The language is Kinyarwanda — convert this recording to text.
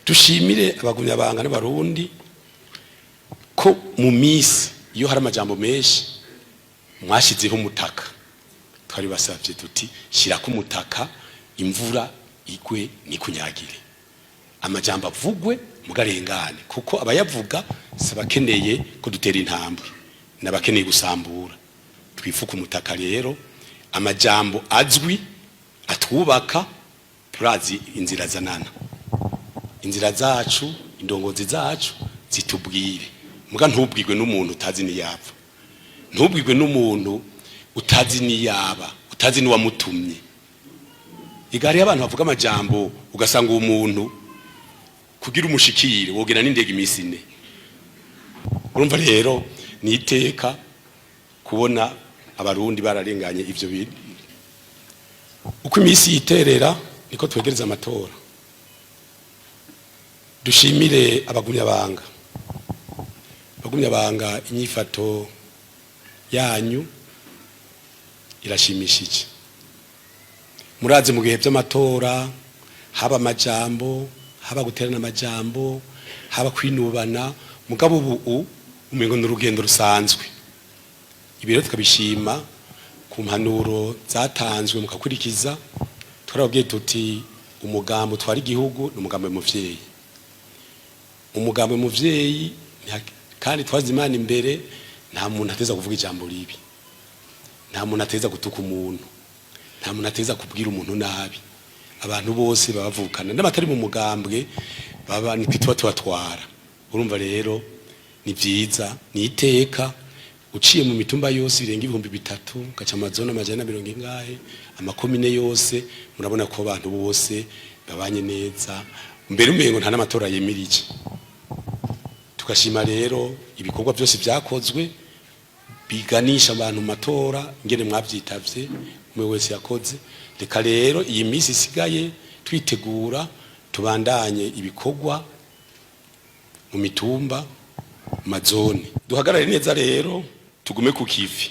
dushimire abagumyabanga n'abarundi ko mu misi iyo hari amajambo menshi mwashizeho umutaka. Twari basavye tuti shirako umutaka imvura igwe nikunyagire, amajambo avugwe mugarengane, kuko abayavuga sabakeneye ko dutera intambwe nabakeneye gusambura. Twifuka umutaka rero, amajambo azwi atwubaka, turazi inzira zanana, inzira zacu, indongozi zacu zitubwire. Muga ntubwirwe n'umuntu utazi ni yapfa, ntubwirwe n'umuntu utazi ni yaba, utazi ni wamutumye. Igari y'abantu bavuga amajambo ugasanga umuntu kugira umushikire wogena n'indege imisi 4. Urumva rero niteka kubona abarundi bararenganye ivyo bintu. Uko imisi yiterera niko twegereza amatora. Dushimire abagumyabanga, abagumyabanga, inyifato yanyu irashimishije. Murazi mu gihe by'amatora haba amajambo, haba guterana amajambo, haba kwinubana, mugabo ubu umengo n'urugendo rusanzwe. Ibiro tukabishima ku mpanuro zatanzwe mukakurikiza. Twarabwiye tuti umugambo twari igihugu n'umugambo w'umuvyeyi, umugambo w'umuvyeyi, kandi twazi Imana imbere. Nta muntu ateza kuvuga ijambo ribi, nta muntu ateza gutuka umuntu, nta muntu ateza kubwira umuntu nabi. Abantu bose babavukana n'abatari mu mugambwe baba nitwa tubatwara. Urumva rero ni byiza, ni iteka. Uciye mu mitumba yose birenga 3,000 gaca amazona 140 ingahe, amakomine yose murabona ko abantu bose babanye neza. Mbere umengo nta n'amatora yemirije. Tukashima rero ibikorwa byose byakozwe biganisha abantu matora ngene mwavyitavye, umwe wese yakoze. Reka rero iyi misi isigaye twitegura tubandanye ibikorwa mu mitumba, mazone. Duhagarare neza rero tugume ku kivi.